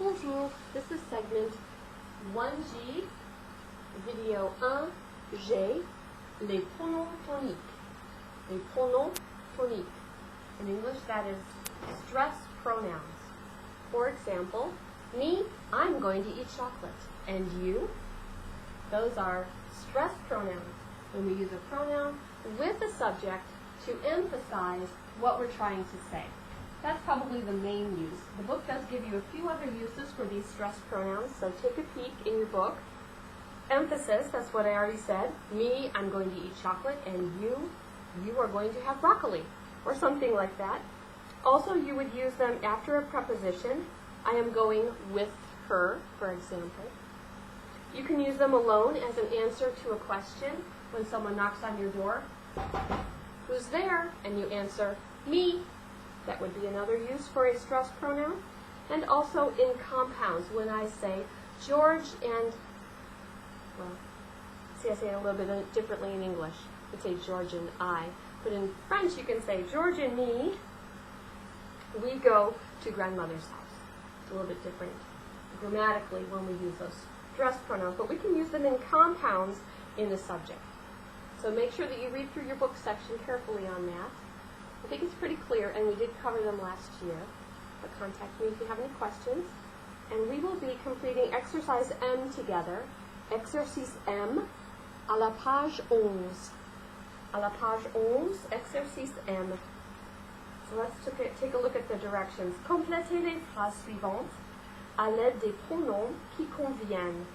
Bonjour, this is segment 1G, video 1G, les pronoms toniques. Les pronoms toniques. In English, that is stress pronouns. For example, me, I'm going to eat chocolate. And you? Those are stress pronouns. When we use a pronoun with a subject to emphasize what we're trying to say. That's probably the main use. The book does give you a few other uses for these stress pronouns, so take a peek in your book. Emphasis, that's what I already said. Me, I'm going to eat chocolate, and you are going to have broccoli, or something like that. Also, you would use them after a preposition. I am going with her, for example. You can use them alone as an answer to a question when someone knocks on your door. Who's there? And you answer, me. That would be another use for a stress pronoun. And also in compounds, when I say George and, well, see, I say it a little bit differently in English. You could say George and I. But in French, you can say George and me, we go to grandmother's house. It's a little bit different grammatically when we use those stress pronouns, but we can use them in compounds in the subject. So make sure that you read through your book section carefully on that. I think it's pretty clear, and we did cover them last year. But contact me if you have any questions. And we will be completing exercise M together. Exercice M, à la page 11. À la page 11, exercice M. So let's take a look at the directions. Complétez les phrases suivantes à l'aide des pronoms qui conviennent.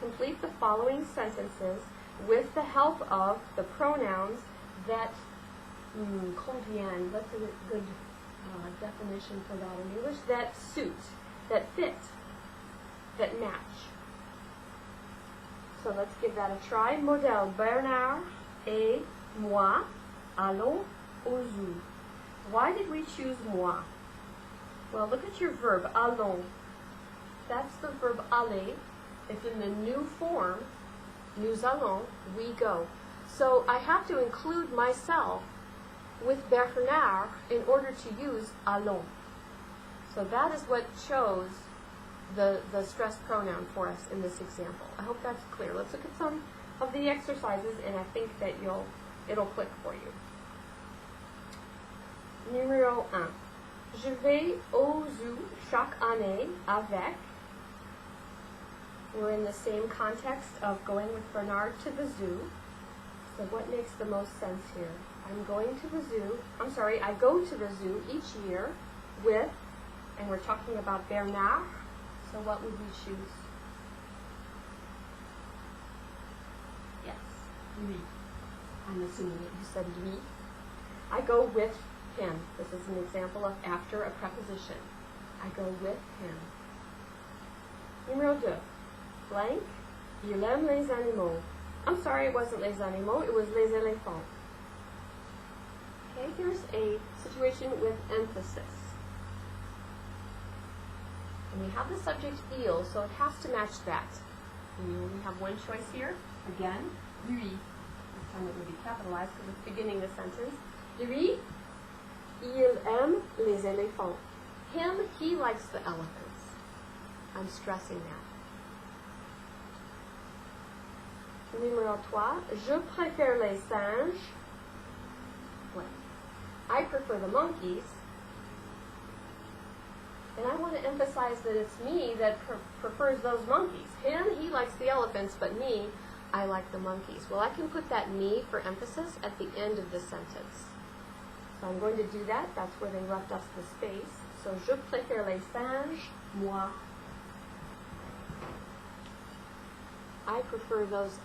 Complete the following sentences with the help of the pronouns that conviennent. That's a good definition for that in English. That suit, that fit, that match. So let's give that a try. Modèle Bernard et moi allons au zoo. Why did we choose moi? Well, look at your verb, allons. That's the verb aller. It's in the new form. Nous allons, we go. So I have to include myself with Bernard in order to use allons. So that is what chose the stress pronoun for us in this example. I hope that's clear. Let's look at some of the exercises, and I think that it'll click for you. Numéro 1. Je vais au zoo chaque année avec. We're in the same context of going with Bernard to the zoo. So what makes the most sense here? I'm going to the zoo. I go to the zoo each year with, and we're talking about Bernard. So what would we choose? Yes, lui. I'm assuming that you said lui. I go with him. This is an example of after a preposition. I go with him. Numéro 2. Blank, il aime les animaux. I'm sorry, it wasn't les animaux, it was les éléphants. Okay, here's a situation with emphasis. And we have the subject il, so it has to match that. We only have one choice here. Again, lui. This time it would be capitalized because it's beginning the sentence. Lui, il aime les éléphants. Him, he likes the elephants. I'm stressing that. Numéro 3. Je préfère les singes. Well, I prefer the monkeys. And I want to emphasize that it's me that prefers those monkeys. Him, he likes the elephants, but me, I like the monkeys. Well, I can put that me for emphasis at the end of the sentence. So I'm going to do that. That's where they left us the space. So, je préfère les singes, moi. I prefer those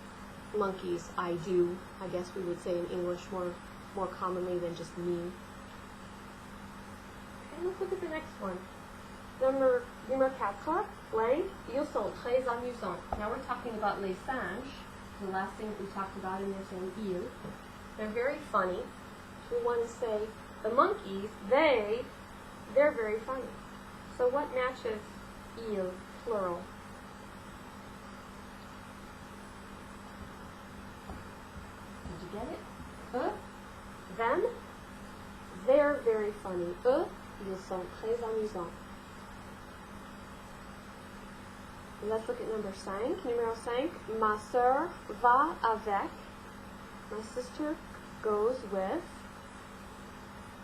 monkeys, I do. I guess we would say in English more commonly than just me. Okay, let's look at the next one. Numéro 4, blank, ils sont très amusants. Now we're talking about les singes, the last thing that we talked about in this one, ils. They're very funny. We want to say the monkeys, they're very funny. So what matches ils, plural? Get it? Them, they're very funny. Ils sont très amusants. Let's look at number 5. Numéro 5. Ma sœur va avec. My sister goes with.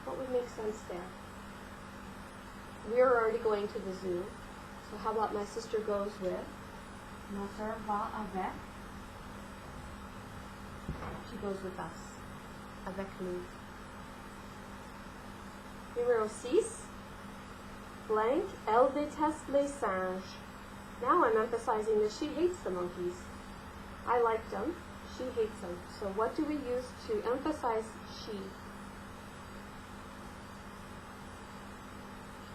What would make sense there? We're already going to the zoo. So how about my sister goes with? Ma sœur va avec. She goes with us. Avec nous. Numéro 6. Blank, elle déteste les singes. Now I'm emphasizing that she hates the monkeys. I like them. She hates them. So what do we use to emphasize she?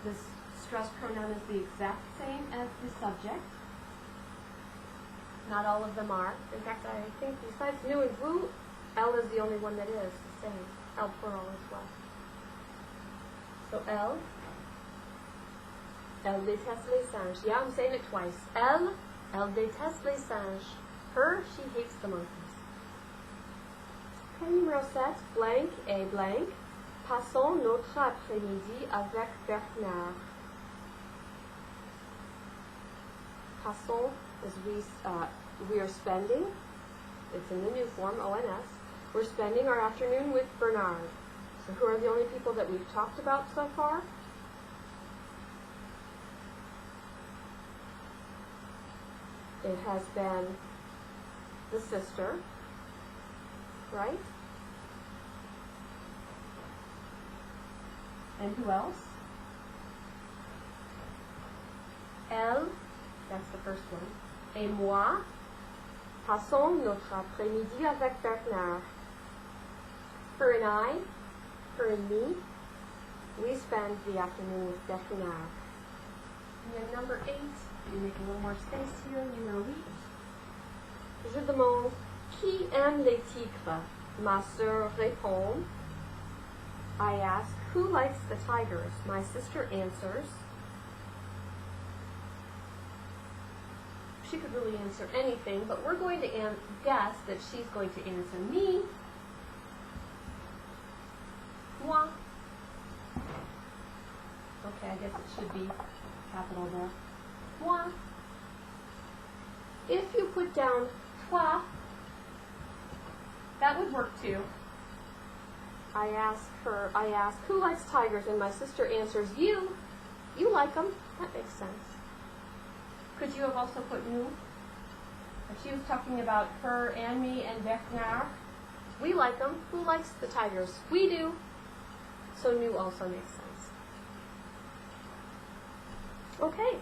This stress pronoun is the exact same as the subject. Not all of them are. In fact, I think besides nous and vous, elle is the only one that is the same. Elle plural as well. So elle déteste les singes. Yeah, I'm saying it twice. Elle déteste les singes. Her, she hates the monkeys. Okay, numéro 7. Blank et blank. Passons notre après-midi avec Bernard. Passons is we are spending. It's in the new form, ONS. We're spending our afternoon with Bernard. So who are the only people that we've talked about so far? It has been the sister, right? And who else? Elle, that's the first one. Et moi, passons notre après-midi avec Bernard. Her and I, her and me, we spend the afternoon with Bernard. And then number 8, we make a little more space here, numéro 8. Je demande, qui aime les tigres? Ma sœur répond. I ask, who likes the tigers? My sister answers. She could really answer anything, but we're going to guess that she's going to answer me. Moi. Okay, I guess it should be capital there. Moi. If you put down toi, that would work too. I ask, who likes tigers? And my sister answers, you. You like them. That makes sense. Could you have also put nous? If she was talking about her and me and Bernard, we like them. Who likes the tigers? We do. So nous also makes sense. Okay,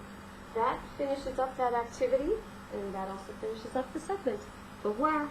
that finishes up that activity, and that also finishes up the segment. Au revoir.